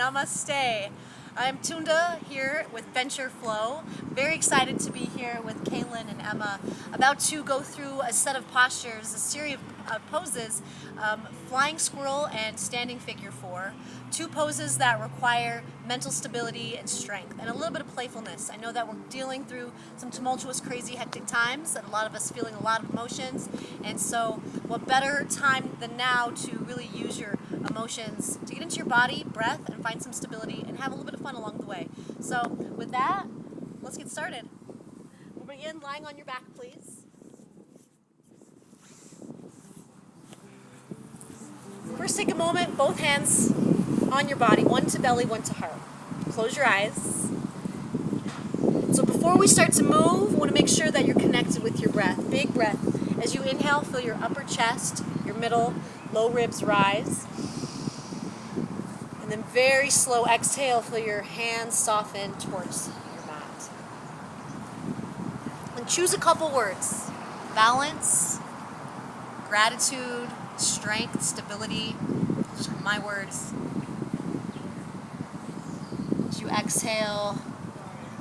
Namaste. I'm Tunde here with Venture Flow. Very excited to be here with Kaylin and Emma, about to go through a set of postures, a series of poses, flying squirrel and standing figure four. Two poses that require mental stability and strength and a little bit of playfulness. I know that we're dealing through some tumultuous, crazy, hectic times, and a lot of us feeling a lot of emotions, and so what better time than now to really use your emotions to get into your body, breath, and find some stability and have a little bit of fun along the way. So with that, let's get started. We'll begin lying on your back, please. First, take a moment, both hands on your body, one to belly, one to heart. Close your eyes. So before we start to move, we want to make sure that you're connected with your breath. Big breath. As you inhale, feel your upper chest, your middle, low ribs rise. And then very slow exhale, feel your hands soften towards your mat. And choose a couple words. Balance, gratitude, strength, stability. Just my words. As you exhale,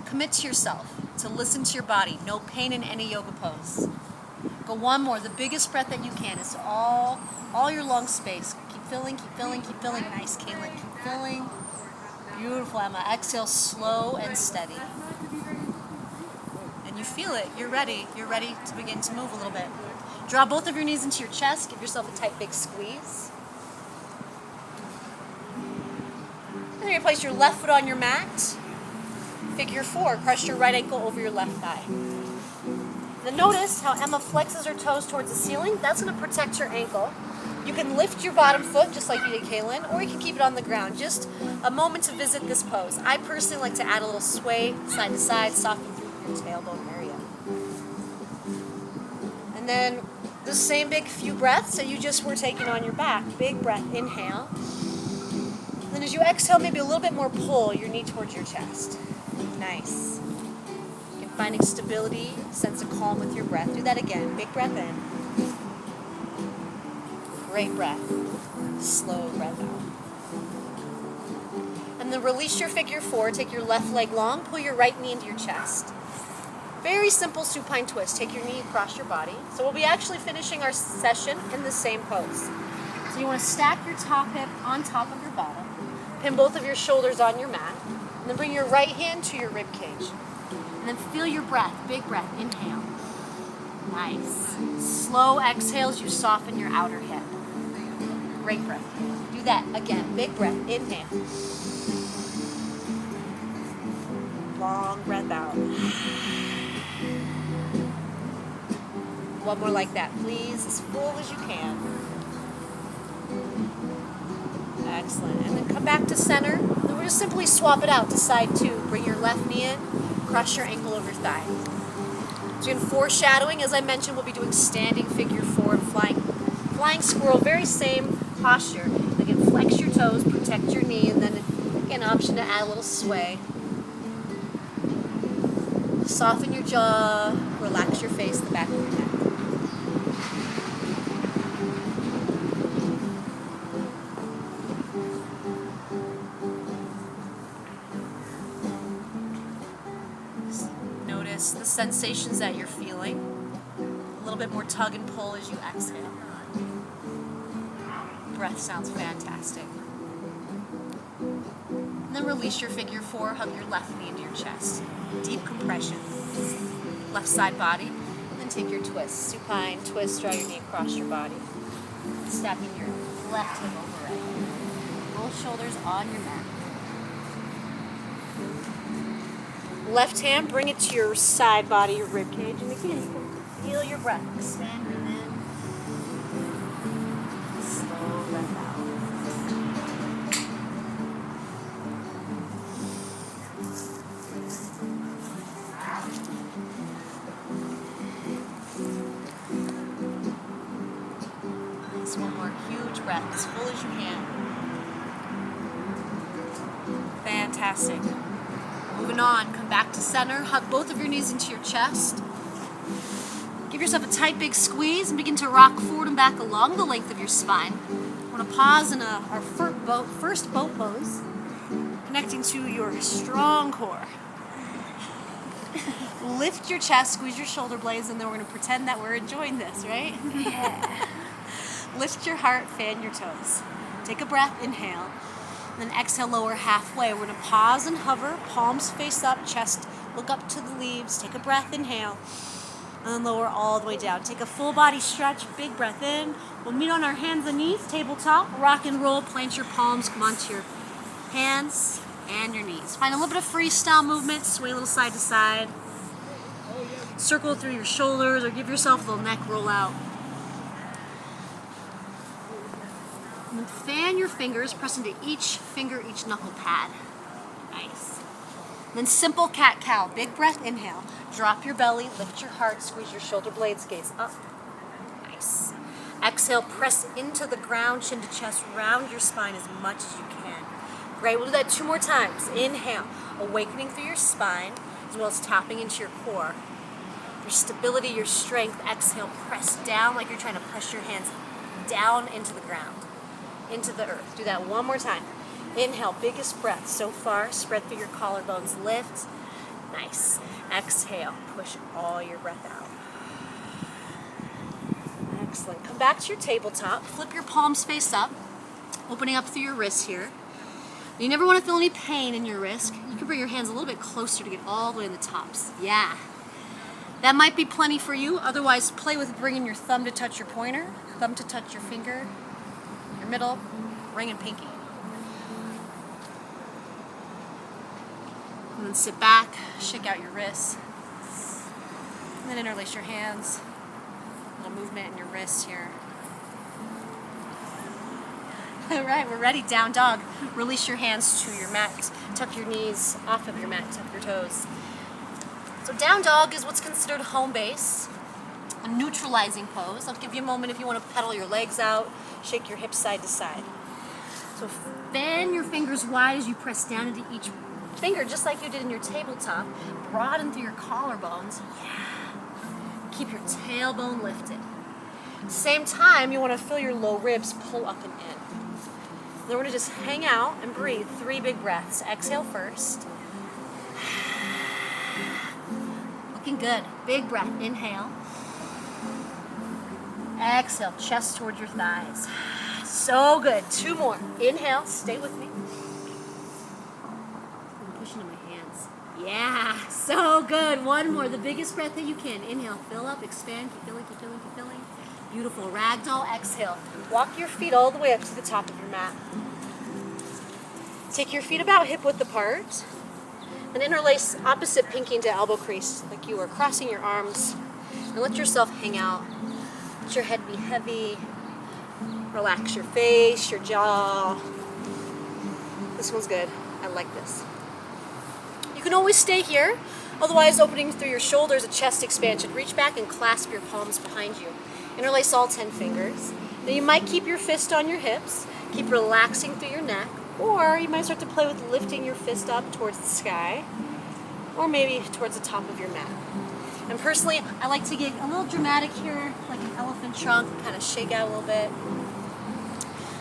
commit to yourself, to listen to your body. No pain in any yoga pose. Go one more. The biggest breath that you can is all your lung space. Keep filling, keep filling, keep filling. Nice, Kaylin. Keep filling. Beautiful, Emma. Exhale slow and steady. And you feel it. You're ready. You're ready to begin to move a little bit. Draw both of your knees into your chest. Give yourself a tight, big squeeze. And then you place your left foot on your mat. Figure four. Crush your right ankle over your left thigh. Then notice how Emma flexes her toes towards the ceiling. That's going to protect your ankle. You can lift your bottom foot just like you did, Kaylin, or you can keep it on the ground. Just a moment to visit this pose. I personally like to add a little sway side to side, soften through your tailbone area. And then the same big few breaths that you just were taking on your back. Big breath, inhale. And then as you exhale, maybe a little bit more pull your knee towards your chest. Nice. Finding stability, sense of calm with your breath. Do that again. Big breath in. Great breath. Slow breath out. And then release your figure four. Take your left leg long. Pull your right knee into your chest. Very simple supine twist. Take your knee across your body. So we'll be actually finishing our session in the same pose. So you want to stack your top hip on top of your bottom. Pin both of your shoulders on your mat. And then bring your right hand to your rib cage. And then feel your breath, big breath, inhale. Nice. Slow exhales, you soften your outer hip. Great breath. Do that again, big breath, inhale. Long breath out. One more like that, please, as full as you can. Excellent. And then come back to center. Then we'll just simply swap it out to side two. Bring your left knee in. Crush your ankle over your thigh. So in foreshadowing, as I mentioned, we'll be doing standing figure four and flying squirrel, very same posture. Again, flex your toes, protect your knee, and then again, option to add a little sway. Soften your jaw, relax your face, the back of your neck. The sensations that you're feeling. A little bit more tug and pull as you exhale. Breath sounds fantastic. And then release your figure four, hug your left knee into your chest. Deep compression. Left side body. And then take your twist. Supine twist, draw your knee across your body. Stacking your left hip over right. Both shoulders on your mat. Left hand, bring it to your side body, your rib cage, and again, you can feel your breath. Expand, breathe in. Slow breath out. Nice, one more huge breath, as full as you can. Fantastic. Moving on, come back to center, hug both of your knees into your chest. Give yourself a tight, big squeeze and begin to rock forward and back along the length of your spine. We're going to pause in our first boat pose. connecting to your strong core. Lift your chest, squeeze your shoulder blades, and then we're going to pretend that we're enjoying this, right? Yeah. Lift your heart, fan your toes. Take a breath, inhale. Then exhale, lower halfway. We're going to pause and hover, palms face up, chest look up to the leaves. Take a breath, inhale. And then lower all the way down. Take a full body stretch, big breath in. We'll meet on our hands and knees, tabletop, rock and roll, plant your palms, come onto your hands and your knees. Find a little bit of freestyle movement, sway a little side to side. Circle through your shoulders or give yourself a little neck roll out. And then fan your fingers, press into each finger, each knuckle pad. Nice. Then simple cat-cow, big breath, inhale. Drop your belly, lift your heart, squeeze your shoulder blades, gaze up. Nice. Exhale, press into the ground, chin to chest, round your spine as much as you can. Great, we'll do that 2 more times. Inhale, awakening through your spine, as well as tapping into your core. Your stability, your strength. Exhale, press down like you're trying to press your hands down into the ground, into the earth. Do that 1 more time. Inhale, biggest breath so far. Spread through your collarbones, lift. Nice. Exhale, push all your breath out. Excellent. Come back to your tabletop. Flip your palms face up, opening up through your wrists here. You never want to feel any pain in your wrist. You can bring your hands a little bit closer to get all the way to the tops. Yeah. That might be plenty for you. Otherwise, play with bringing your thumb to touch your pointer, thumb to touch your finger, your middle, ring and pinky. And then sit back, shake out your wrists. And then interlace your hands. A little movement in your wrists here. All right, we're ready. Down dog. Release your hands to your mat. Tuck your knees off of your mat. Tuck your toes. So down dog is what's considered home base, a neutralizing pose. I'll give you a moment if you want to pedal your legs out, shake your hips side to side. So fan your fingers wide as you press down into each finger, just like you did in your tabletop. Broaden through your collarbones. Yeah. Keep your tailbone lifted. Same time, you want to feel your low ribs pull up and in. Then we're going to just hang out and breathe 3 big breaths. Exhale first. Looking good. Big breath. Inhale. Exhale. Chest towards your thighs. So good. 2 more. Inhale. Stay with me. I'm pushing in my hands. Yeah. So good. 1 more. The biggest breath that you can. Inhale. Fill up. Expand. Keep filling. Keep filling. Keep filling. Beautiful. Ragdoll. Exhale. Walk your feet all the way up to the top of your mat. Take your feet about hip width apart. And interlace opposite pinky into elbow crease, like you are crossing your arms. And let yourself hang out. Let your head be heavy. Relax your face, your jaw. This one's good. I like this. You can always stay here. Otherwise, opening through your shoulders, a chest expansion. Reach back and clasp your palms behind you. Interlace all 10 fingers. Now you might keep your fist on your hips. Keep relaxing through your neck. Or you might start to play with lifting your fist up towards the sky, or maybe towards the top of your mat. And personally, I like to get a little dramatic here, like an elephant trunk, kind of shake out a little bit.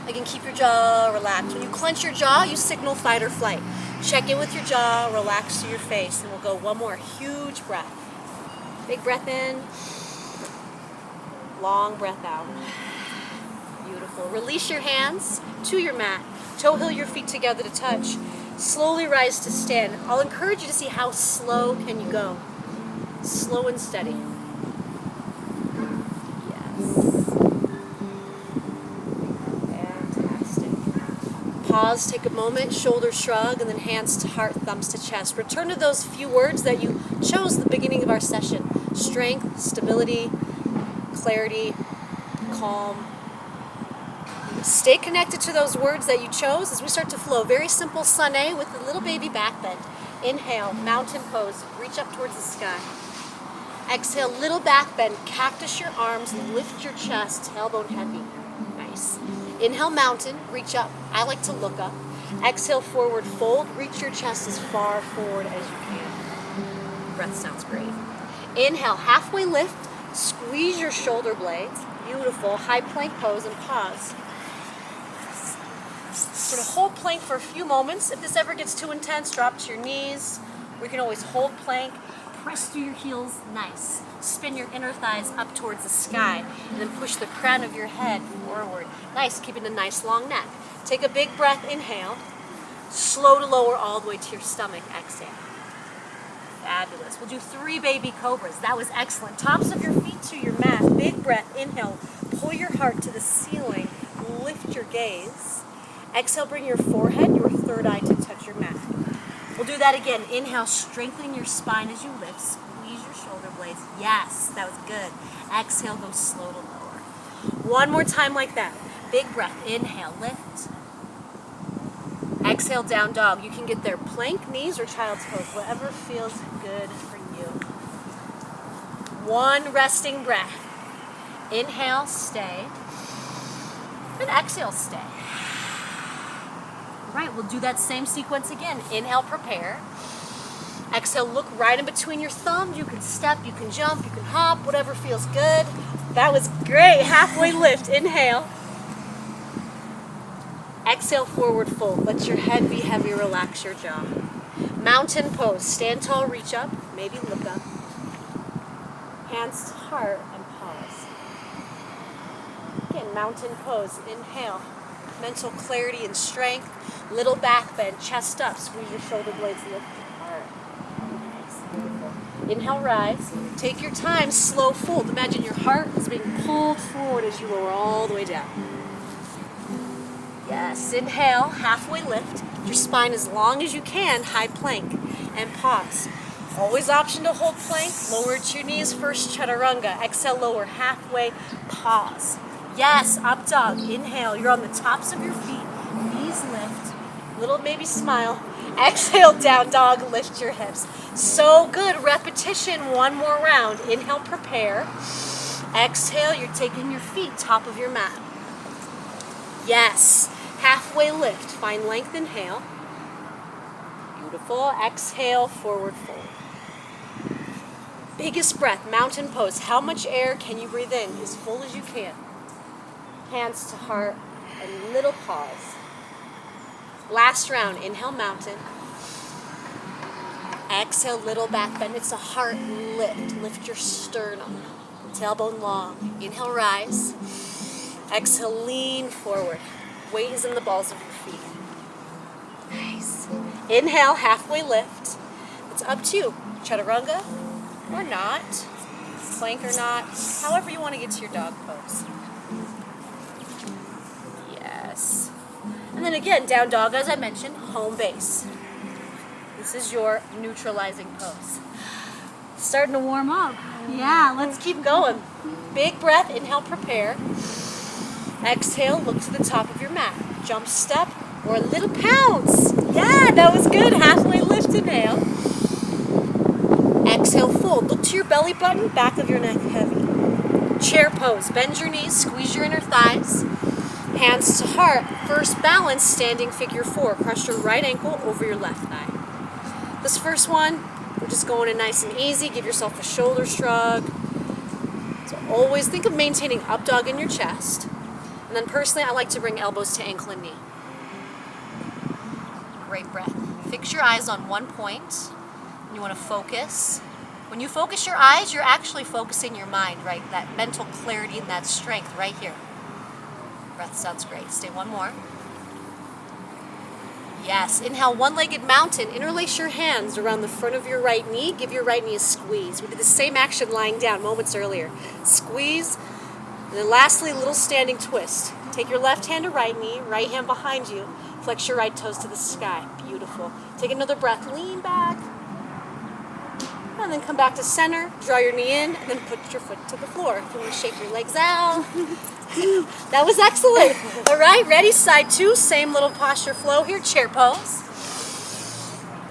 Again, keep your jaw relaxed. When you clench your jaw, you signal fight or flight. Check in with your jaw, relax to your face, and we'll go 1 more huge breath. Big breath in, long breath out. Beautiful. Release your hands to your mat. Toe heel your feet together to touch. Slowly rise to stand. I'll encourage you to see how slow can you go. Slow and steady. Yes. Fantastic. Pause, take a moment, shoulder shrug, and then hands to heart, thumbs to chest. Return to those few words that you chose at the beginning of our session. Strength, stability, clarity, calm. Stay connected to those words that you chose as we start to flow. Very simple sunny with a little baby back bend. Inhale, mountain pose, reach up towards the sky. Exhale, little back bend, cactus your arms, lift your chest, tailbone heavy. Nice. Inhale, mountain, reach up. I like to look up. Exhale, forward fold, reach your chest as far forward as you can. Breath sounds great. Inhale, halfway lift, squeeze your shoulder blades. Beautiful. High plank pose and pause. Sort of hold plank for a few moments. If this ever gets too intense, drop to your knees. We can always hold plank. Press through your heels, nice. Spin your inner thighs up towards the sky, and then push the crown of your head forward. Nice, keeping a nice long neck. Take a big breath, inhale. Slow to lower all the way to your stomach, exhale. Fabulous. We'll do 3 baby cobras. That was excellent. Tops of your feet to your mat. Big breath, inhale. Pull your heart to the ceiling. Lift your gaze. Exhale, bring your forehead, your third eye to touch your mat. We'll do that again. Inhale, strengthening your spine as you lift. Squeeze your shoulder blades. Yes, that was good. Exhale, go slow to lower. One more time like that. Big breath. Inhale, lift. Exhale, down dog. You can get there plank, knees, or child's pose, whatever feels good for you. One resting breath. Inhale, stay. And exhale, stay. All right, we'll do that same sequence again. Inhale, prepare. Exhale, look right in between your thumbs. You can step, you can jump, you can hop, whatever feels good. That was great. Halfway lift. Inhale. Exhale, forward fold. Let your head be heavy, relax your jaw. Mountain pose. Stand tall, reach up, maybe look up. Hands to heart and pause. Again, mountain pose. Inhale. Mental clarity and strength. Little back bend, chest up. Squeeze your shoulder blades, lift your heart. Inhale, rise. Take your time, slow fold. Imagine your heart is being pulled forward as you lower all the way down. Yes, inhale, halfway lift. Your spine as long as you can, high plank, and pause. Always option to hold plank, lower to your knees, first chaturanga. Exhale, lower, halfway, pause. Yes, up dog, inhale, you're on the tops of your feet, knees lift, little maybe smile. Exhale, down dog, lift your hips. So good, repetition, one more round. Inhale, prepare. Exhale, you're taking your feet, top of your mat. Yes. Halfway lift, find length, inhale. Beautiful, exhale, forward fold. Biggest breath, mountain pose. How much air can you breathe in? As full as you can. Hands to heart, and little pause. Last round, inhale, mountain. Exhale, little back bend. It's a heart lift. Lift your sternum. Tailbone long. Inhale, rise. Exhale, lean forward. Weight is in the balls of your feet. Nice. Inhale, halfway lift. It's up to you. Chaturanga or not. Plank or not. However you want to get to your dog pose. Yes. And then again, down dog, as I mentioned, home base. This is your neutralizing pose. Starting to warm up. Yeah, let's keep going. Big breath, inhale, prepare. Exhale, look to the top of your mat. Jump step or a little pounce. Yeah, that was good. Halfway lift, inhale. Exhale, fold. Look to your belly button, back of your neck heavy. Chair pose. Bend your knees, squeeze your inner thighs. Hands to heart. First balance, standing figure 4. Cross your right ankle over your left thigh. This first one, we're just going in nice and easy. Give yourself a shoulder shrug. So always think of maintaining up dog in your chest. And then personally, I like to bring elbows to ankle and knee. Great breath. Fix your eyes on one point. You want to focus. When you focus your eyes, you're actually focusing your mind, right? That mental clarity and that strength right here. Breath sounds great. Stay one more. Yes, inhale, one-legged mountain. Interlace your hands around the front of your right knee. Give your right knee a squeeze. We did the same action lying down moments earlier. Squeeze. And then lastly, a little standing twist. Take your left hand to right knee, right hand behind you. Flex your right toes to the sky. Beautiful. Take another breath. Lean back. And then come back to center. Draw your knee in, and then put your foot to the floor. If you want to shake your legs out. That was excellent. All right, ready? Side 2. Same little posture flow here. Chair pose.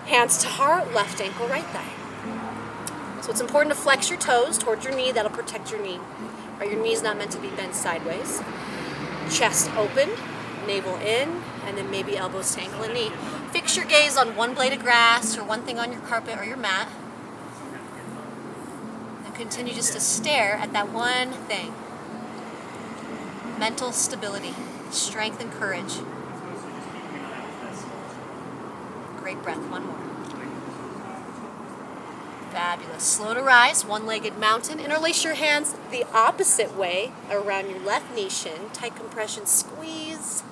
Hands to heart. Left ankle, right thigh. So it's important to flex your toes towards your knee. That'll protect your knee. Right, your knee is not meant to be bent sideways. Chest open, navel in, and then maybe elbows to ankle and knee. Fix your gaze on one blade of grass or one thing on your carpet or your mat. And continue just to stare at that one thing. Mental stability, strength and courage. Great breath. One more. Fabulous. Slow to rise, one-legged mountain. Interlace your hands the opposite way around your left knee shin. Tight compression, squeeze.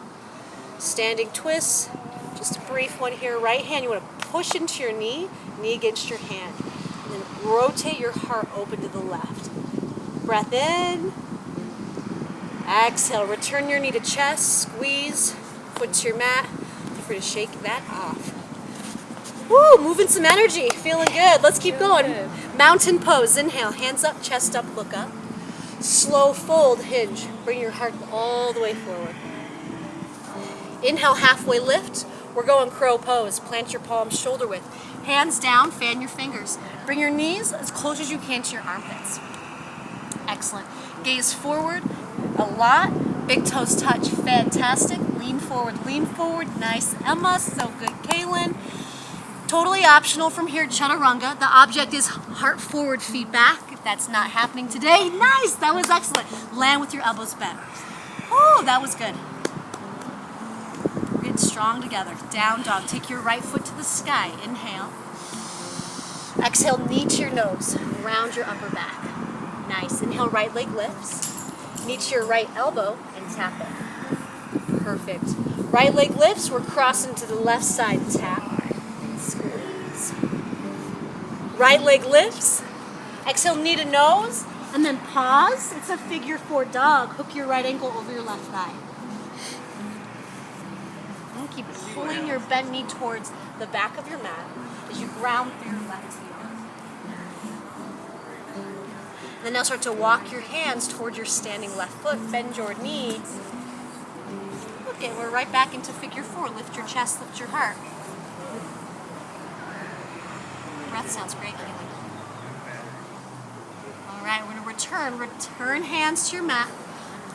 Standing twist. Just a brief one here. Right hand, you want to push into your knee against your hand. And then rotate your heart open to the left. Breath in. Exhale, return your knee to chest, squeeze, foot to your mat. Feel free to shake that off. Woo, moving some energy, feeling good. Let's keep going. Good. Mountain pose, inhale, hands up, chest up, look up. Slow fold, hinge, bring your heart all the way forward. Inhale, halfway lift. We're going crow pose, plant your palms shoulder width. Hands down, fan your fingers. Bring your knees as close as you can to your armpits. Excellent. Gaze forward a lot. Big toes touch. Fantastic. Lean forward. Nice, Emma. So good, Kaylin. Totally optional from here, chaturanga. The object is heart forward, feet back. If that's not happening today, nice. That was excellent. Land with your elbows bent. Oh, that was good. We're getting strong together. Down dog. Take your right foot to the sky. Inhale. Exhale, knee to your nose. Round your upper back. Nice. Inhale, right leg lifts. Knee to your right elbow and tap it. Perfect. Right leg lifts. We're crossing to the left side. Tap. Squeeze. Right leg lifts. Exhale, knee to nose. And then pause. It's a figure four dog. Hook your right ankle over your left thigh. And keep pulling your bent knee towards the back of your mat as you ground through your left heel. And then now start to walk your hands towards your standing left foot. Bend your knee. Okay, we're right back into figure four. Lift your chest, lift your heart. Breath sounds great, Kaylin. All right, we're gonna return hands to your mat.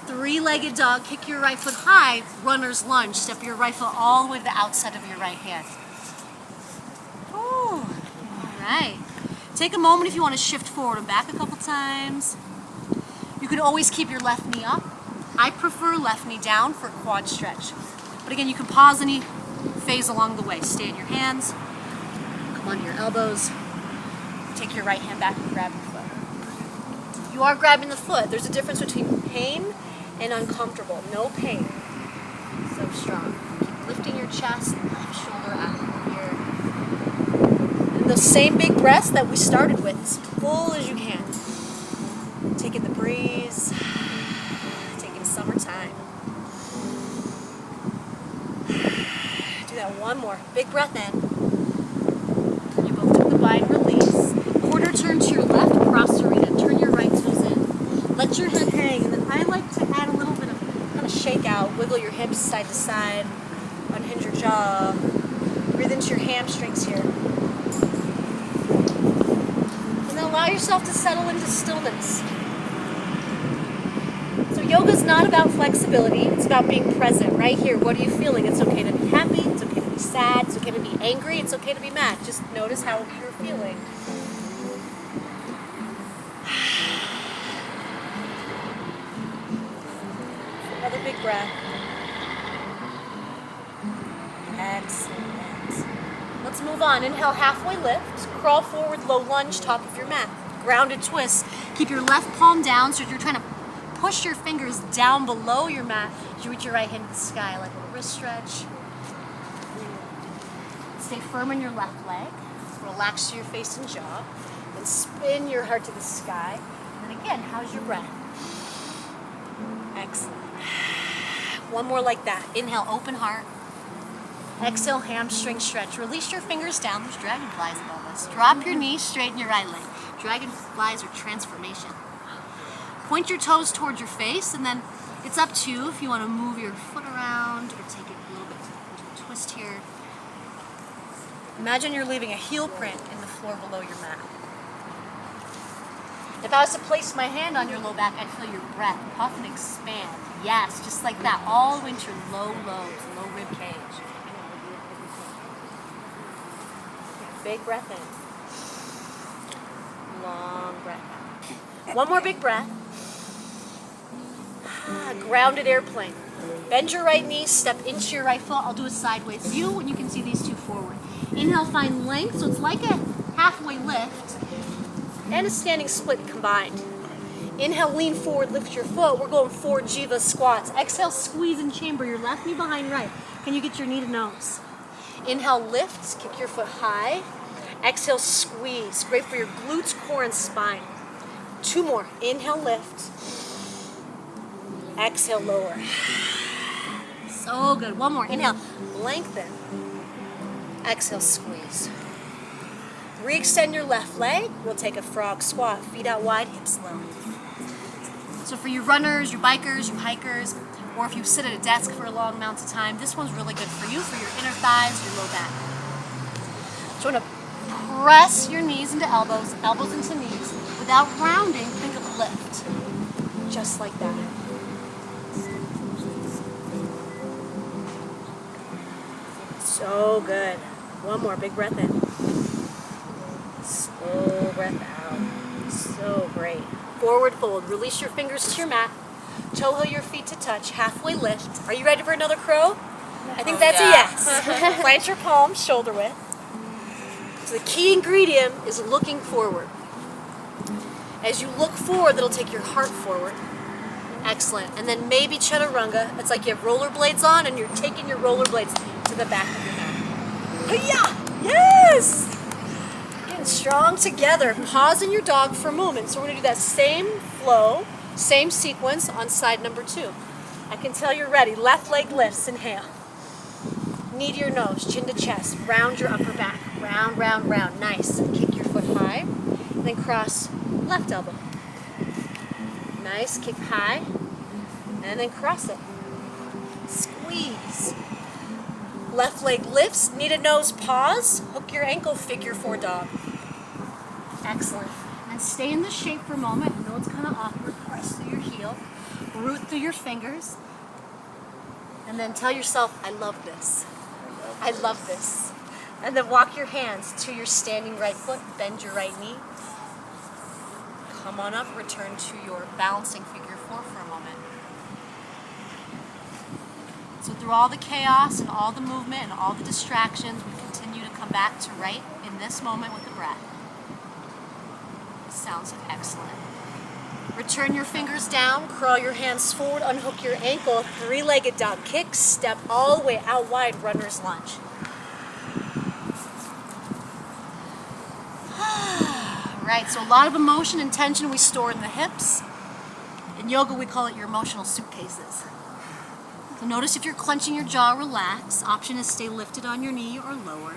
Three-legged dog, kick your right foot high, runner's lunge. Step your right foot all the way to the outside of your right hand. Ooh, all right. Take a moment if you want to shift forward and back a couple times. You can always keep your left knee up. I prefer left knee down for quad stretch. But again, you can pause any phase along the way. Stay in your hands, come onto your elbows, take your right hand back and grab your foot. You are grabbing the foot. There's a difference between pain and uncomfortable. No pain. So strong. Keep lifting your chest, left shoulder out here. And those same big breaths that we started with, as full as you can. Taking the breeze, taking summertime. Do that one more. Big breath in. You both took the bind, release. Quarter turn to your left, cross arena. Turn your right toes in. Let your head hang, and then I like to add a little bit of kind of shake out. Wiggle your hips side to side. Unhinge your jaw. Breathe into your hamstrings here. And then allow yourself to settle into stillness. So yoga is not about flexibility. It's about being present right here. What are you feeling? It's okay to be happy. It's okay to be sad. It's okay to be angry. It's okay to be mad. Just notice how you're feeling. Another big breath. Excellent. Let's move on. Inhale, halfway lift. Crawl forward, low lunge, top of your mat. Grounded twist. Keep your left palm down so you're trying to push your fingers down below your mat as you reach your right hand to the sky, like a wrist stretch. Stay firm in your left leg. Relax your face and jaw. And spin your heart to the sky. And then again, how's your breath? Excellent. One more like that. Inhale, open heart. Exhale, hamstring stretch. Release your fingers down. There's dragonflies above us. Drop your knees, straighten your right leg. Dragonflies are transformation. Point your toes towards your face, and then it's up to you if you want to move your foot around or take it a little bit into a twist here. Imagine you're leaving a heel print in the floor below your mat. If I was to place my hand on your low back, I'd feel your breath puff and expand. Yes, just like that, all the way into your low lobes, low rib cage. Big breath in. Long breath out. One more big breath. Grounded airplane. Bend your right knee, step into your right foot. I'll do a sideways view, and you can see these two forward. Inhale, find length, so it's like a halfway lift and a standing split combined. Inhale, lean forward, lift your foot. We're going 4 Jiva squats. Exhale, squeeze and chamber your left knee behind right. Can you get your knee to nose? Inhale, lift, kick your foot high. Exhale, squeeze. Great for your glutes, core, and spine. 2 more. Inhale, lift. Exhale, lower. So good. 1 more. Inhale, lengthen. Exhale, squeeze. Re-extend your left leg. We'll take a frog squat. Feet out wide, hips low. So for you runners, you bikers, you hikers, or if you sit at a desk for a long amount of time, this one's really good for you, for your inner thighs, your low back. So you want to press your knees into elbows, elbows into knees. Without rounding, think of lift. Just like that. So good. 1 more, big breath in. Slow breath out. So great. Forward fold. Release your fingers to your mat. Toe heel your feet to touch. Halfway lift. Are you ready for another crow? I think that's a yes. Plant your palms shoulder width. So the key ingredient is looking forward. As you look forward, that'll take your heart forward. Excellent. And then maybe chaturanga. It's like you have rollerblades on and you're taking your rollerblades to the back of your mat. Hi-ya! Yes! Getting strong together. Pause in your dog for a moment. So we're going to do that same flow, same sequence on side number 2. I can tell you're ready. Left leg lifts. Inhale. Knee to your nose, chin to chest. Round your upper back. Round, round, round. Nice. Kick your foot high. And then cross left elbow. Nice. Kick high. And then cross it. Squeeze. Left leg lifts, knee to nose, pause, hook your ankle, figure 4 dog. Excellent. And stay in this shape for a moment. I know it's kind of awkward. Press through your heel, root through your fingers, and then tell yourself, I love this. I love this. And then walk your hands to your standing right foot, bend your right knee. Come on up, return to your balancing figure 4 for a moment. So through all the chaos and all the movement and all the distractions, we continue to come back to right in this moment with the breath. Sounds excellent. Return your fingers down, crawl your hands forward, unhook your ankle, 3-legged dog kick, step all the way out wide, runner's lunge. Right, so a lot of emotion and tension we store in the hips. In yoga, we call it your emotional suitcases. So notice if you're clenching your jaw, relax. Option is stay lifted on your knee or lower.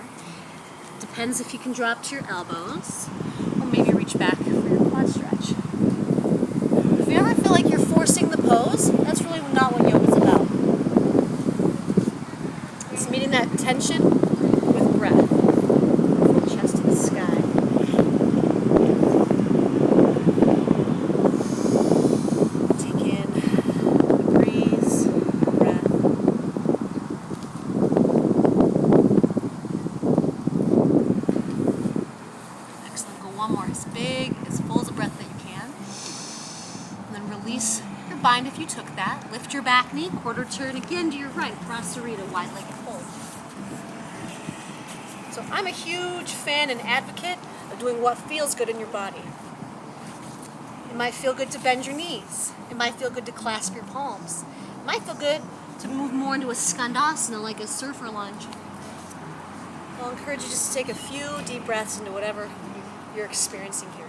Depends if you can drop to your elbows, or maybe reach back for your quad stretch. If you ever feel like you're forcing the pose, that's really not what yoga's about. It's meeting that tension with breath. Chest to the sky. Bind if you took that. Lift your back knee, quarter turn again to your right. Prasarita, wide-legged fold. So I'm a huge fan and advocate of doing what feels good in your body. It might feel good to bend your knees. It might feel good to clasp your palms. It might feel good to move more into a skandasana, like a surfer lunge. I'll encourage you just to take a few deep breaths into whatever you're experiencing here.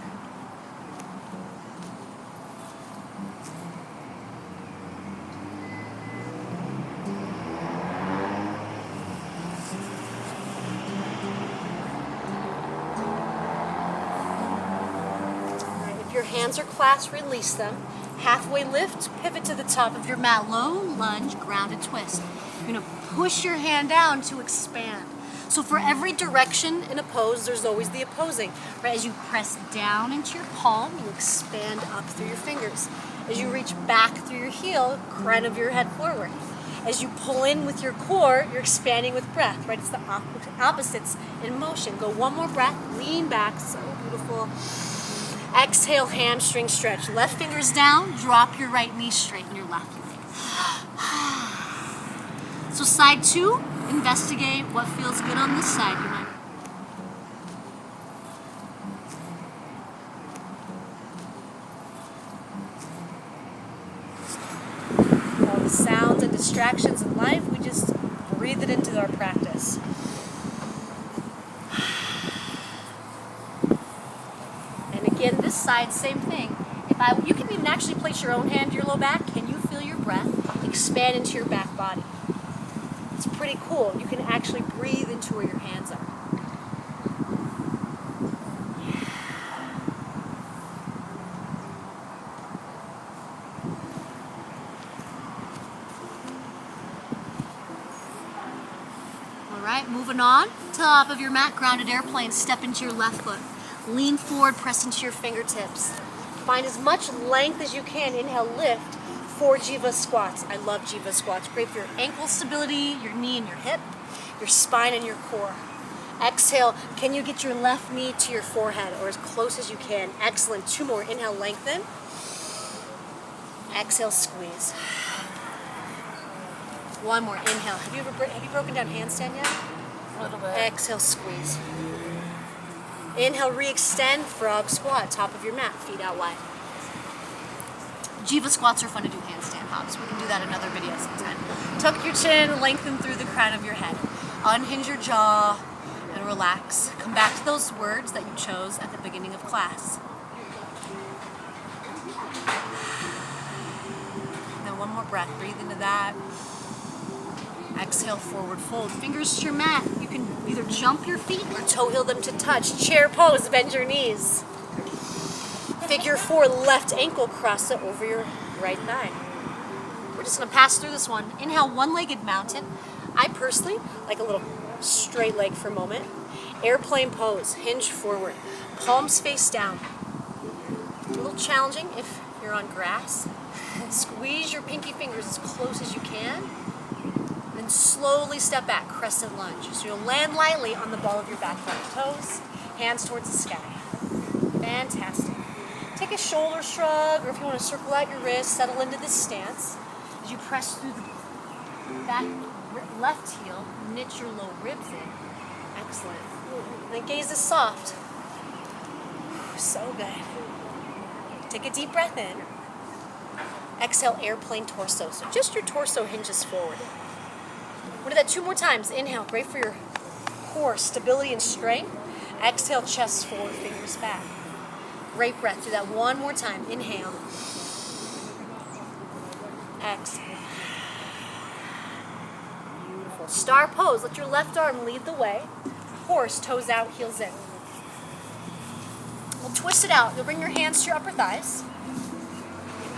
Your hands are clasped, release them. Halfway lift, pivot to the top of your mat. Low lunge, grounded twist. You're going to push your hand down to expand. So for every direction in a pose, there's always the opposing. Right? As you press down into your palm, you expand up through your fingers. As you reach back through your heel, crown of your head forward. As you pull in with your core, you're expanding with breath. Right? It's the opposites in motion. Go 1 more breath, lean back, so beautiful. Exhale, hamstring stretch. Left fingers down, drop your right knee, straighten your left leg. So side 2, investigate what feels good on this side. You might distractions in life, we just breathe it into our practice. And again, this side, same thing. You can even actually place your own hand to your low back. Can you feel your breath expand into your back body? It's pretty cool. You can actually breathe into where your hands are. Alright, moving on. Top of your mat, grounded airplane. Step into your left foot. Lean forward, press into your fingertips. Find as much length as you can. Inhale, lift. 4 Jiva squats. I love Jiva squats. Great for your ankle stability, your knee and your hip, your spine and your core. Exhale, can you get your left knee to your forehead or as close as you can? Excellent. 2 more. Inhale, lengthen. Exhale, squeeze. 1 more. Inhale. Have you broken down handstand yet? A little bit. Exhale, squeeze. Inhale, re-extend, frog squat, top of your mat, feet out wide. Jiva squats are fun to do handstand hops. We can do that in another video sometime. Tuck your chin, lengthen through the crown of your head. Unhinge your jaw and relax. Come back to those words that you chose at the beginning of class. Now 1 more breath, breathe into that. Exhale, forward fold. Fingers to your mat. You can either jump your feet or toe heel them to touch. Chair pose, bend your knees. Figure 4, left ankle, cross it over your right thigh. We're just gonna pass through this one. Inhale, one-legged mountain. I personally like a little straight leg for a moment. Airplane pose, hinge forward. Palms face down. A little challenging if you're on grass. Squeeze your pinky fingers as close as you can. Then slowly step back, crescent lunge. So you'll land lightly on the ball of your back front toes, hands towards the sky. Fantastic. Take a shoulder shrug, or if you want to circle out your wrist, settle into this stance. As you press through the back left heel, knit your low ribs in. Excellent. And then gaze is soft. So good. Take a deep breath in. Exhale, airplane torso. So just your torso hinges forward. We'll do that 2 more times. Inhale, great for your core, stability and strength. Exhale, chest forward, fingers back. Great breath. Do that 1 more time. Inhale. Exhale. Beautiful. Star pose. Let your left arm lead the way. Horse, toes out, heels in. We'll twist it out. You'll bring your hands to your upper thighs.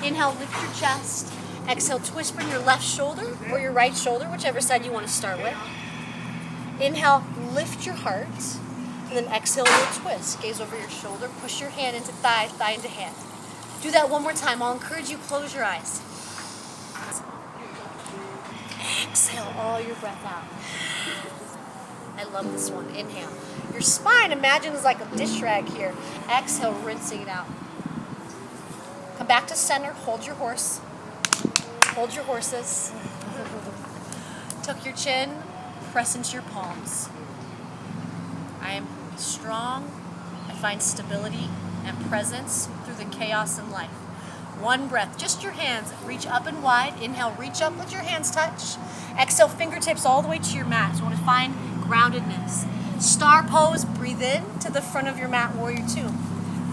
Inhale, lift your chest. Exhale, twist, bring your left shoulder or your right shoulder, whichever side you want to start with. Inhale, lift your heart. And then exhale, you'll twist. Gaze over your shoulder, push your hand into thigh, thigh into hand. Do that 1 more time. I'll encourage you, close your eyes. Exhale all your breath out. I love this one. Inhale. Your spine, imagine, is like a dish rag here. Exhale, rinsing it out. Come back to center, hold your horse. Hold your horses. Tuck your chin, press into your palms. I am strong. I find stability and presence through the chaos in life. 1 breath, just your hands. Reach up and wide. Inhale, reach up, let your hands touch. Exhale, fingertips all the way to your mat. So you want to find groundedness. Star pose, breathe in to the front of your mat, warrior 2.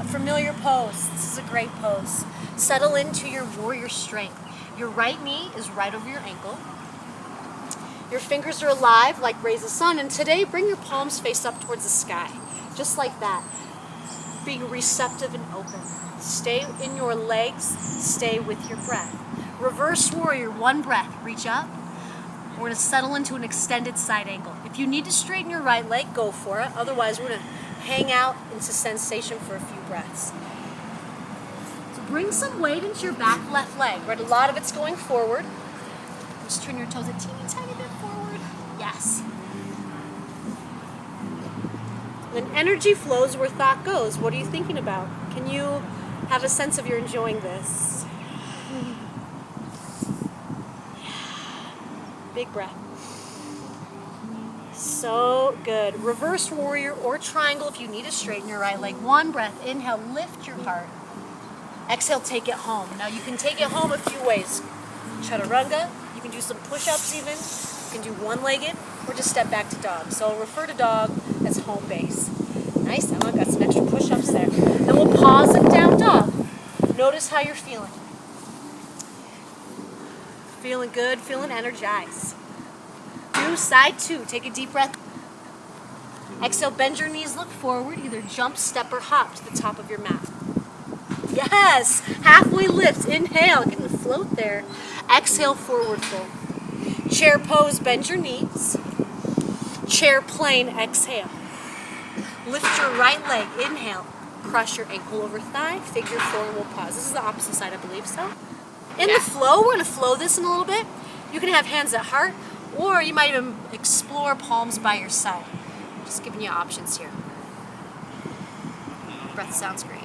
A familiar pose. This is a great pose. Settle into your warrior strength. Your right knee is right over your ankle. Your fingers are alive like rays of sun. And today, bring your palms face up towards the sky. Just like that. Being receptive and open. Stay in your legs. Stay with your breath. Reverse warrior, 1 breath. Reach up. We're going to settle into an extended side angle. If you need to straighten your right leg, go for it. Otherwise, we're going to hang out into sensation for a few breaths. Bring some weight into your back left leg, right? A lot of it's going forward. Just turn your toes a teeny tiny bit forward. Yes. When energy flows where thought goes, what are you thinking about? Can you have a sense of you're enjoying this? Big breath. So good. Reverse warrior or triangle if you need to straighten your right leg. 1 breath. Inhale, lift your heart. Exhale, take it home. Now you can take it home a few ways. Chaturanga, you can do some push-ups even. You can do one-legged or just step back to dog. So I'll refer to dog as home base. Nice, Emma, got some extra push-ups there. Then we'll pause and down dog. Notice how you're feeling. Feeling good, feeling energized. Do side 2, take a deep breath. Exhale, bend your knees, look forward, either jump, step, or hop to the top of your mat. Yes, halfway lift, inhale, get in the float there. Exhale, forward fold. Chair pose, bend your knees. Chair plane, exhale. Lift your right leg, inhale. Cross your ankle over thigh, figure 4, and we'll pause. This is the opposite side, I believe so. In the flow, we're gonna flow this in a little bit. You can have hands at heart, or you might even explore palms by your side. Just giving you options here. Breath sounds great.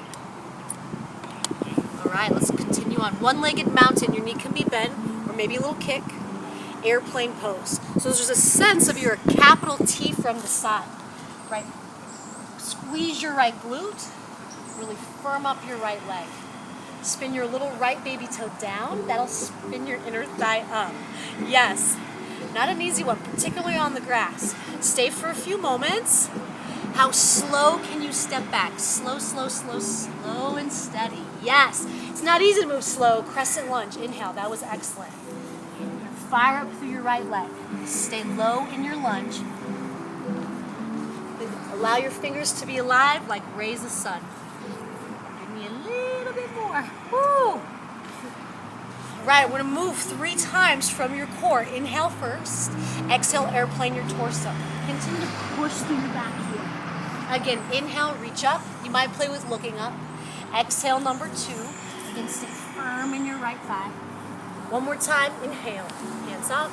All right, let's continue on. One-legged mountain, your knee can be bent, or maybe a little kick. Airplane pose. So there's a sense of your capital T from the side, right? Squeeze your right glute, really firm up your right leg. Spin your little right baby toe down, that'll spin your inner thigh up. Yes, not an easy one, particularly on the grass. Stay for a few moments. How slow can you step back? Slow, slow, slow, slow and steady. Yes, it's not easy to move slow. Crescent lunge, inhale, that was excellent. Fire up through your right leg. Stay low in your lunge. Allow your fingers to be alive like rays of sun. Give me a little bit more. Woo! Right, we're gonna move 3 times from your core. Inhale first. Exhale, airplane your torso. Continue to push through your back heel. Again, inhale, reach up. You might play with looking up. Exhale, number 2. Again, stay firm in your right thigh. One more time, inhale, hands up.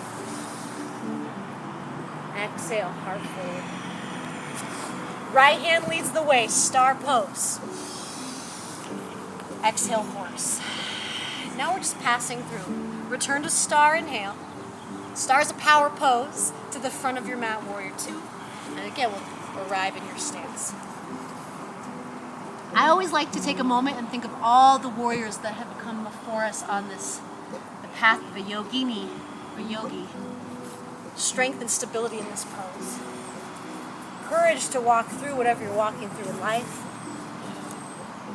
Exhale, heart forward. Right hand leads the way, star pose. Exhale, horse. Now we're just passing through. Return to star, inhale. Star is a power pose to the front of your mat, warrior 2. And again, we'll arrive in your stance. I always like to take a moment and think of all the warriors that have come before us on this path of a yogini, or yogi. Strength and stability in this pose. Courage to walk through whatever you're walking through in life.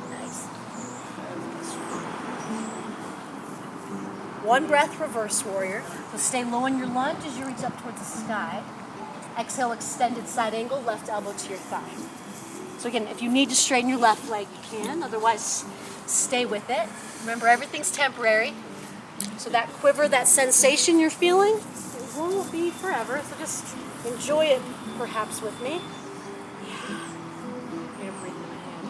Nice. One breath, reverse warrior. So stay low in your lunge as you reach up towards the sky. Exhale, extended side angle, left elbow to your thigh. So again, if you need to straighten your left leg, you can. Otherwise, stay with it. Remember, everything's temporary. So that quiver, that sensation you're feeling, it won't be forever. So just enjoy it, perhaps, with me. Yeah. I'm gonna breathe in my hand.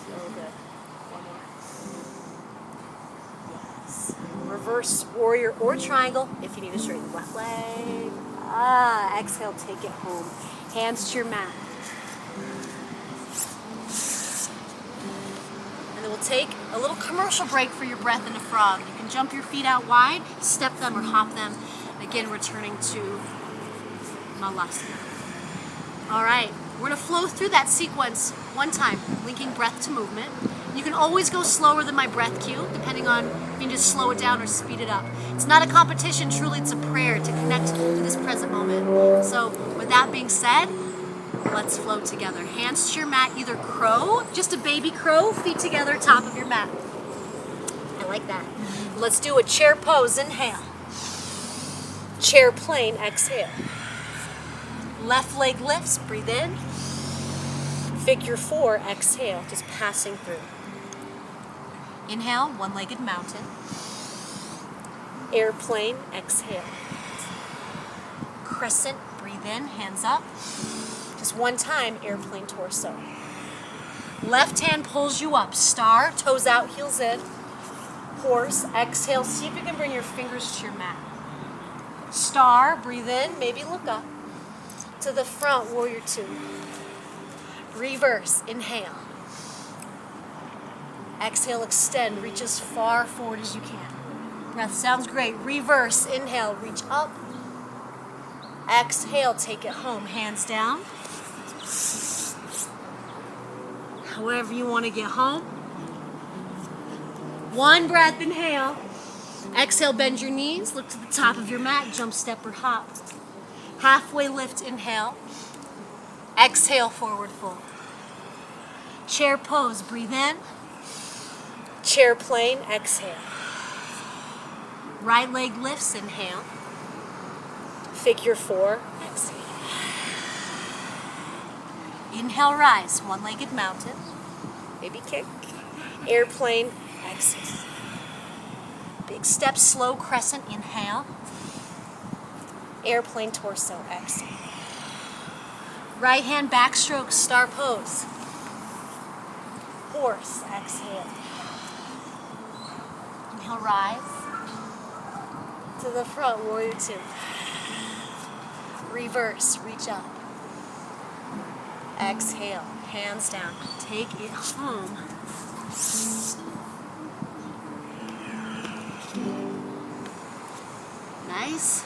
So good. One more. Yes. Reverse warrior or triangle if you need to straighten the left leg. Exhale, take it home. Hands to your mat. We'll take a little commercial break for your breath in a frog. You can jump your feet out wide, step them or hop them. Again, returning to Malasana. All right, we're gonna flow through that sequence one time, linking breath to movement. You can always go slower than my breath cue, depending on if you can just slow it down or speed it up. It's not a competition, truly it's a prayer to connect to this present moment. So with that being said, let's flow together. Hands to your mat, either crow, just a baby crow, feet together, top of your mat. I like that. Let's do a chair pose, inhale. Chair plane, exhale. Left leg lifts, breathe in. Figure 4, exhale, just passing through. Inhale, one-legged mountain. Airplane, exhale. Crescent, breathe in, hands up. Just one time, airplane torso. Left hand pulls you up. Star, toes out, heels in. Horse, exhale. See if you can bring your fingers to your mat. Star, breathe in, maybe look up. To the front, warrior 2. Reverse, inhale. Exhale, extend, reach as far forward as you can. Breath sounds great. Reverse, inhale, reach up. Exhale, take it home, hands down. However you want to get home. One breath, inhale. Exhale, bend your knees, look to the top of your mat, jump, step, or hop. Halfway lift, inhale. Exhale, forward fold. Chair pose, breathe in. Chair plane, exhale. Right leg lifts, inhale. Figure four, exhale. Inhale, rise, one-legged mountain. Maybe kick. Airplane, exhale. Big step, slow crescent, inhale. Airplane torso, exhale. Right hand backstroke, star pose. Horse, exhale. Inhale, rise. To the front, warrior two. Reverse, reach up. Exhale, hands down. Take it home. Nice.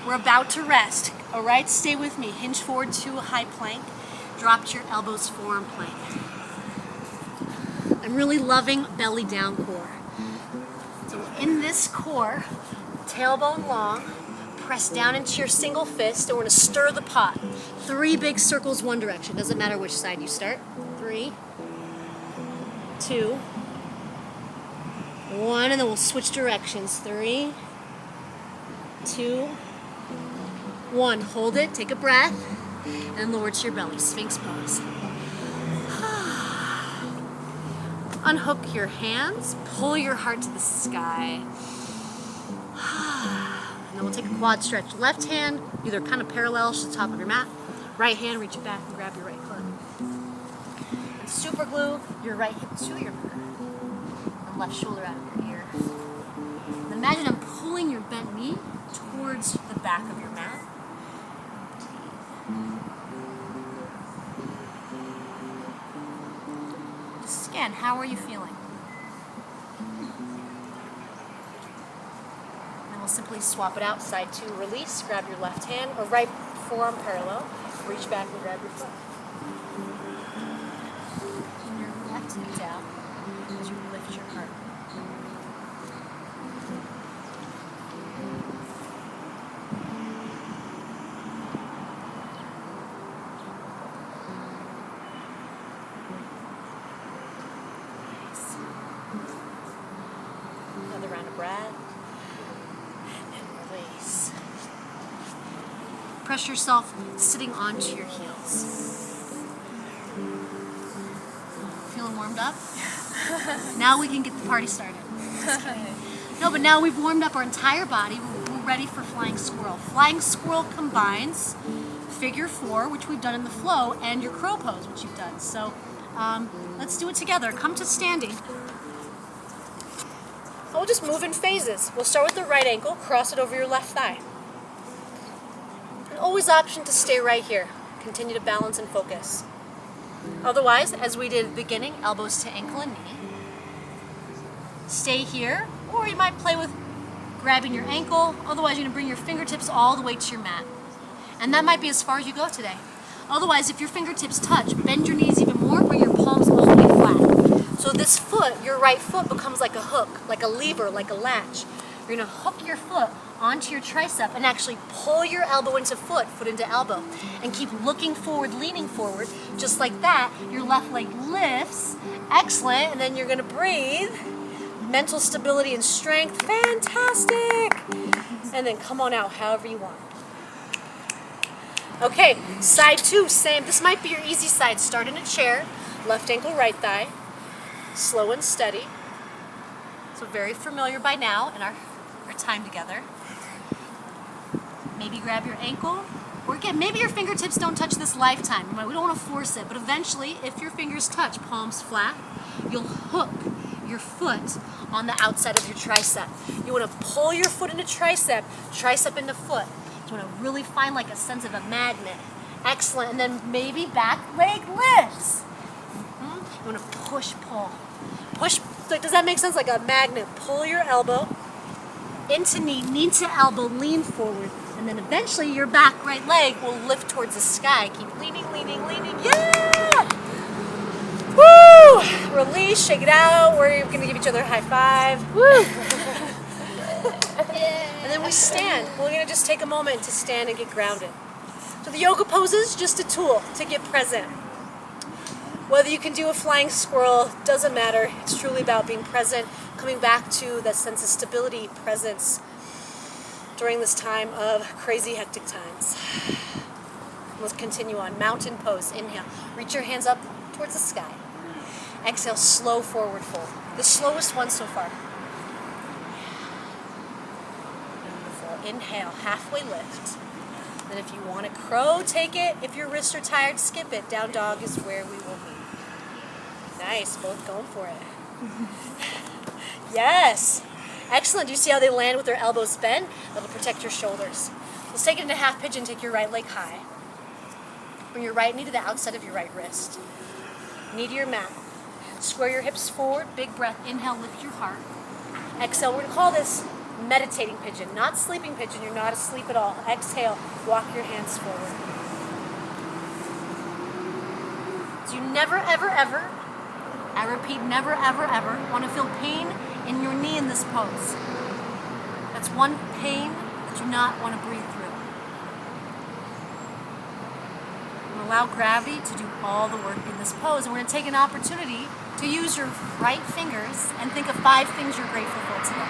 We're about to rest. All right, stay with me. Hinge forward to a high plank. Drop your elbows, forearm plank. I'm really loving belly down core. So in this core, tailbone long, press down into your single fist, and we're gonna stir the pot. 3 big circles one direction. Doesn't matter which side you start. 3, 2, 1, and then we'll switch directions. 3, 2, 1. Hold it, take a breath, and lower to your belly. Sphinx pose. Unhook your hands, pull your heart to the sky. And then we'll take a quad stretch. Left hand, either kind of parallel to the top of your mat. Right hand, reach it back and grab your right foot. And super glue your right hip to your mat. And left shoulder out of your ear. And imagine I'm pulling your bent knee towards the back of your mat. Just again, how are you feeling? And we'll simply swap it out. Side 2, release, grab your left hand or right forearm parallel. Reach back and grab your foot. And your left knee down as you lift your heart. Another round of breath. And release. Press yourself sitting onto your heels. Feeling warmed up? Now we can get the party started. No, but now we've warmed up our entire body. We're ready for flying squirrel. Flying squirrel combines figure 4, which we've done in the flow, and your crow pose, which you've done. So let's do it together. Come to standing. We'll just move in phases. We'll start with the right ankle, cross it over your left thigh. And always option to stay right here. Continue to balance and focus. Otherwise, as we did at the beginning, elbows to ankle and knee. Stay here, or you might play with grabbing your ankle. Otherwise, you're gonna bring your fingertips all the way to your mat. And that might be as far as you go today. Otherwise, if your fingertips touch, bend your knees even more, bring your palms all the way flat. So this foot, your right foot, becomes like a hook, like a lever, like a latch. You're gonna hook your foot onto your tricep and actually pull your elbow into foot, foot into elbow. And keep looking forward, leaning forward. Just like that, your left leg lifts. Excellent, and then you're gonna breathe. Mental stability and strength, fantastic. And then come on out however you want. Okay, side 2, same. This might be your easy side. Start in a chair, left ankle, right thigh. Slow and steady. So very familiar by now in our time together. Maybe grab your ankle, or again, maybe your fingertips don't touch this lifetime. We don't want to force it, but eventually, if your fingers touch, palms flat, you'll hook your foot on the outside of your tricep. You want to pull your foot into tricep, tricep into foot. You want to really find like a sense of a magnet. Excellent. And then maybe back leg lifts. You want to push, pull. Push, like, does that make sense? Like a magnet. Pull your elbow into knee, knee to elbow, lean forward. And then eventually your back right leg will lift towards the sky. Keep leaning, leaning, leaning. Yeah! Woo! Woo! Release, shake it out. We're going to give each other a high five. Woo! And then we stand. We're going to just take a moment to stand and get grounded. So the yoga pose is just a tool to get present. Whether you can do a flying squirrel, doesn't matter. It's truly about being present, coming back to that sense of stability, presence during this time of crazy, hectic times. Let's continue on. Mountain pose. Inhale. Reach your hands up towards the sky. Exhale, slow forward fold. The slowest one so far. Beautiful. Inhale, halfway lift. Then if you want a crow, take it. If your wrists are tired, skip it. Down dog is where we will be. Nice, both going for it. Yes. Excellent. Do you see how they land with their elbows bent? That'll protect your shoulders. Let's take it into half pigeon. Take your right leg high. Bring your right knee to the outside of your right wrist. Knee to your mat. Square your hips forward. Big breath. Inhale, lift your heart. Exhale. We're going to call this meditating pigeon, not sleeping pigeon. You're not asleep at all. Exhale. Walk your hands forward. So you never, ever, ever, I repeat, never, ever, ever want to feel pain in your knee in this pose. That's one pain that you not want to breathe through. And allow gravity to do all the work in this pose. And we're going to take an opportunity to use your right fingers and think of 5 things you're grateful for today.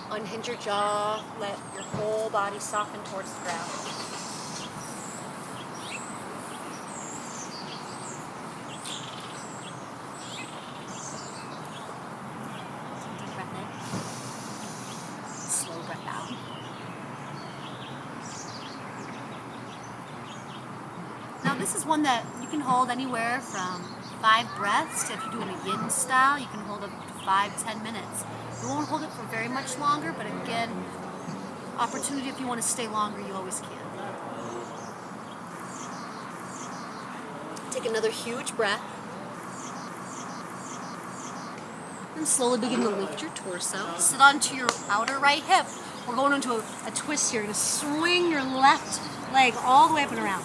Unhinge your jaw, let your whole body soften towards the ground. Deep breath in. Slow breath out. Now this is one that you can hold anywhere from 5 breaths to, if you're doing a yin style, you can hold up to 5-10 minutes. You won't hold it for very much longer, but again, opportunity if you want to stay longer, you always can. Take another huge breath. And slowly begin to lift your torso. Sit onto your outer right hip. We're going into a twist here. You're going to swing your left leg all the way up and around.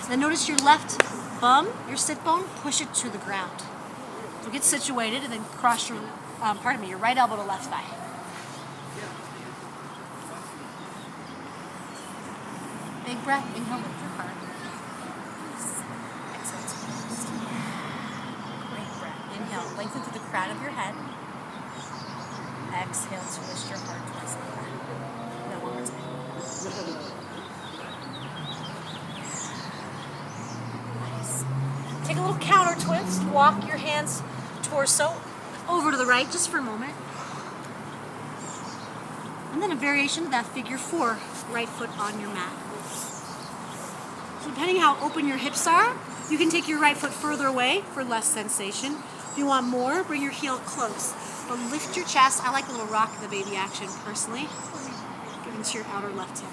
And then notice your left bum, your sit bone, push it to the ground. So get situated and then cross your your right elbow to left thigh. Big breath, inhale, lift your heart. Exhale, twist. Great breath. Inhale, lengthen through the crown of your head. Exhale, twist your heart towards the back. Now one more time. Nice. Take a little counter twist. Walk your hands torso over to the right just for a moment. And then a variation of that figure 4, right foot on your mat. So depending how open your hips are, you can take your right foot further away for less sensation. If you want more, bring your heel close. But lift your chest. I like a little rock the baby action personally. Give into your outer left hip.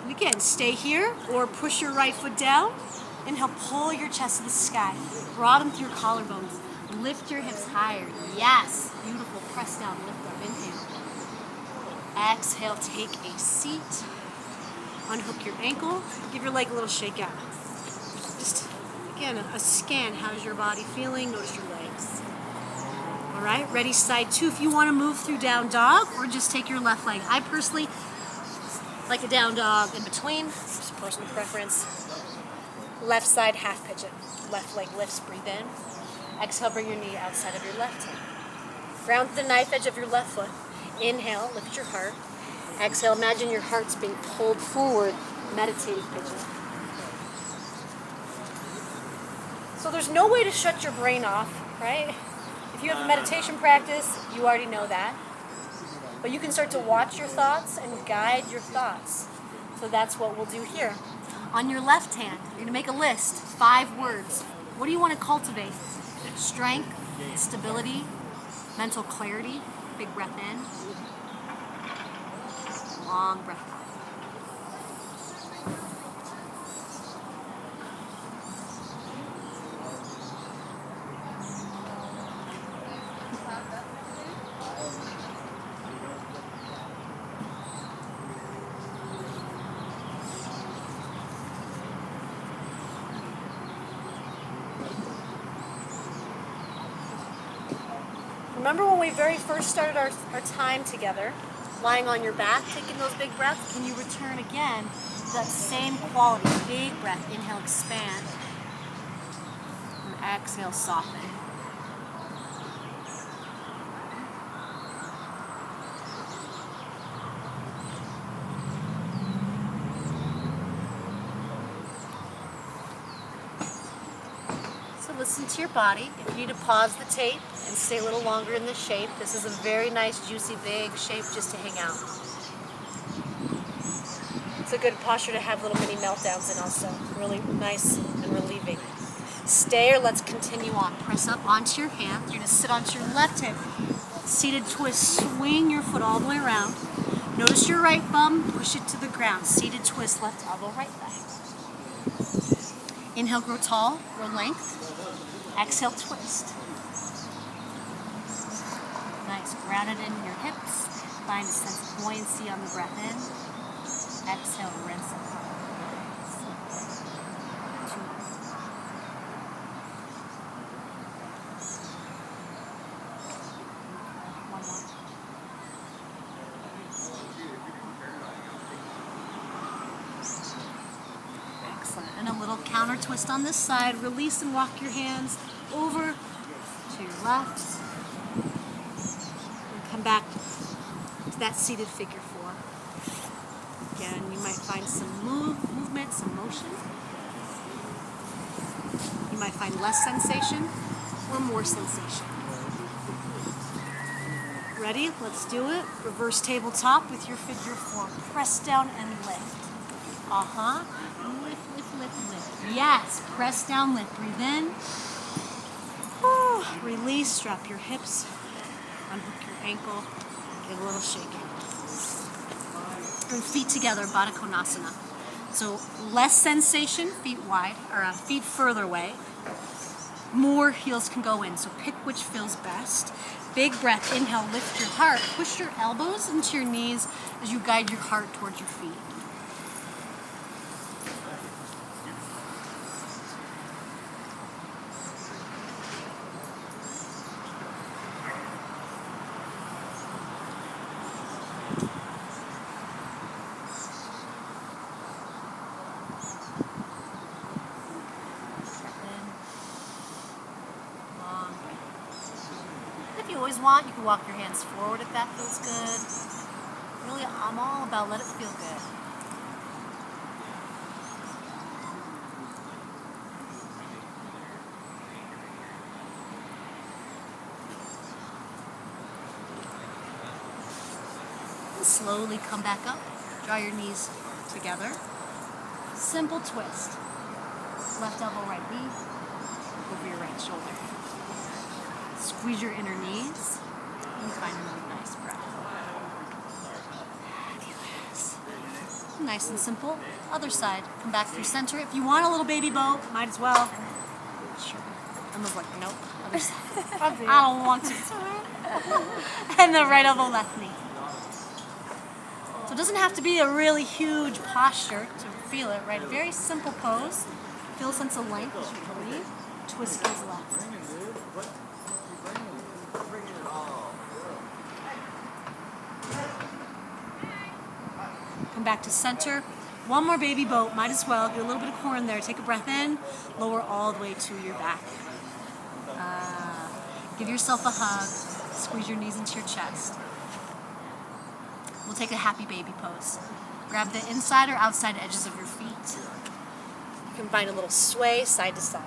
And again, stay here or push your right foot down. Inhale, pull your chest to the sky. Broaden through your collarbones. Lift your hips higher. Yes. Beautiful. Press down, lift up. Inhale. Exhale, take a seat. Unhook your ankle. Give your leg a little shake out. Just, again, a scan. How's your body feeling? Notice your legs. All right, ready, side 2. If you want to move through down dog or just take your left leg. I personally like a down dog in between. Just personal preference. Left side, half pigeon. Left leg lifts, breathe in. Exhale, bring your knee outside of your left hip. Ground the knife edge of your left foot. Inhale, lift your heart. Exhale, imagine your heart's being pulled forward, meditating pigeon. So there's no way to shut your brain off, right? If you have a meditation practice, you already know that. But you can start to watch your thoughts and guide your thoughts. So that's what we'll do here. On your left hand, you're going to make a list, 5 words. What do you want to cultivate? Strength, stability, mental clarity. Big breath in. Long breath out. Remember when we very first started our time together, lying on your back, taking those big breaths? Can you return again to that same quality? Big breath, inhale, expand. And exhale, soften. So listen to your body. If you need to pause the tape and stay a little longer in this shape, this is a very nice, juicy, big shape just to hang out. It's a good posture to have little mini meltdowns in also. Really nice and relieving. Stay, or let's continue on. Press up onto your hand. You're going to sit onto your left hip. Seated twist. Swing your foot all the way around. Notice your right bum. Push it to the ground. Seated twist. Left elbow, right thigh. Inhale, grow tall. Grow length. Exhale, twist. Nice. Grounded in your hips. Find a sense of buoyancy on the breath in. Exhale, rinse it. Excellent. And a little counter twist on this side. Release and walk your hands over to your left. And come back to that seated figure four. Again, you might find some movement, some motion. You might find less sensation or more sensation. Ready? Let's do it. Reverse tabletop with your figure four. Press down and lift. Lift, lift, lift, lift. Yes, press down, lift. Breathe in. Release, strap your hips. Unhook your ankle. Give a little shaking. And feet together, Baddha Konasana. So less sensation, feet wide, or feet further away. More heels can go in, so pick which feels best. Big breath, inhale, lift your heart. Push your elbows into your knees as you guide your heart towards your feet. If you always want, you can walk your hands forward if that feels good. Really, I'm all about let it feel good. And slowly come back up. Draw your knees together. Simple twist. Left elbow, right knee, over your right shoulder. Squeeze your inner knees and find a really nice breath. Fabulous. Nice and simple. Other side. Come back through center. If you want a little baby boat, might as well. Sure. Emma's like, nope. Other side. I don't want to. And the right elbow, left knee. So it doesn't have to be a really huge posture to feel it, right? Very simple pose. Feel a sense of length as you breathe. Twist goes left. Come back to center. One more baby boat, might as well. Get a little bit of core in there. Take a breath in. Lower all the way to your back. Give yourself a hug. Squeeze your knees into your chest. We'll take a happy baby pose. Grab the inside or outside edges of your feet. You can find a little sway side to side.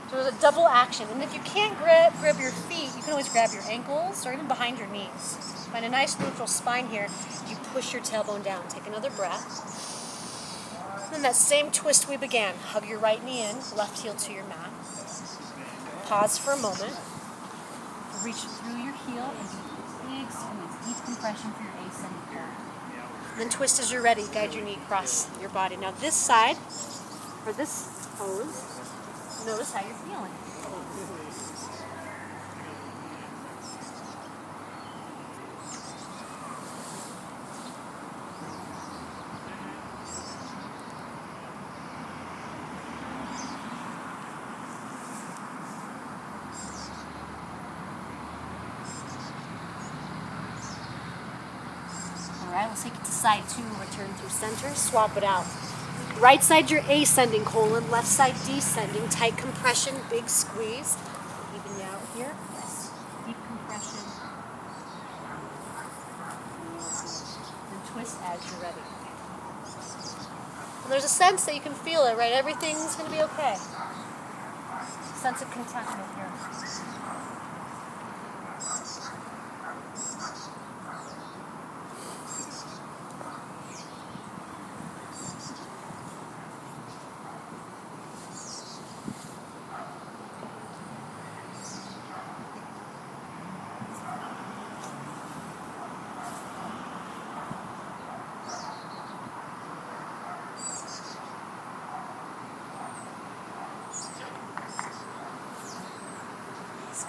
So there's a double action. And if you can't grab your feet, you can always grab your ankles or even behind your knees. Find a nice neutral spine here. You push your tailbone down. Take another breath. Then that same twist we began. Hug your right knee in, left heel to your mat. Pause for a moment. Reach through your heel and do a big squeeze. Deep compression for your ascending curve. Then twist as you're ready. Guide your knee across your body. Now this side, for this pose, notice how you're feeling. take it to side 2, return through center, swap it out. Right side you're ascending colon, left side descending, tight compression, big squeeze. Even you out here. Yes. Deep compression. And twist as you're ready. And there's a sense that you can feel it, right? Everything's going to be okay. Sense of contentment here.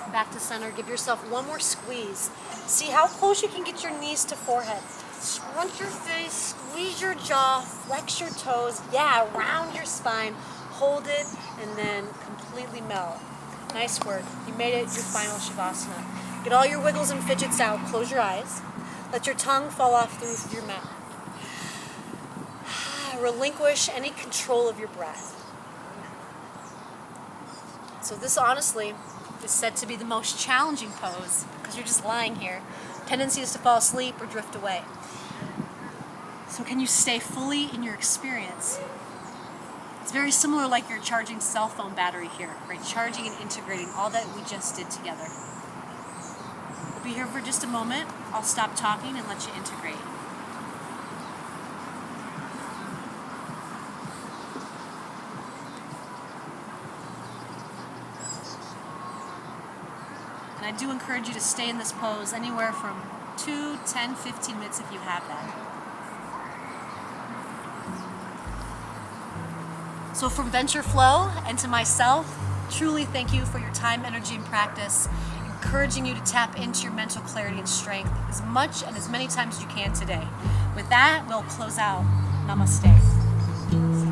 Come back to center. Give yourself one more squeeze. See how close you can get your knees to forehead. Scrunch your face, squeeze your jaw, flex your toes. Yeah, round your spine. Hold it, and then completely melt. Nice work. You made it your final Shavasana. Get all your wiggles and fidgets out. Close your eyes. Let your tongue fall off through your mouth. Relinquish any control of your breath. So this honestly is said to be the most challenging pose because you're just lying here. Tendency is to fall asleep or drift away. So can you stay fully in your experience? It's very similar like you're charging cell phone battery here, right? Charging and integrating all that we just did together. We'll be here for just a moment. I'll stop talking and let you integrate. And I do encourage you to stay in this pose anywhere from 2, 10, 15 minutes if you have that. So from Venture Flow and to myself, truly thank you for your time, energy, and practice, encouraging you to tap into your mental clarity and strength as much and as many times as you can today. With that, we'll close out. Namaste.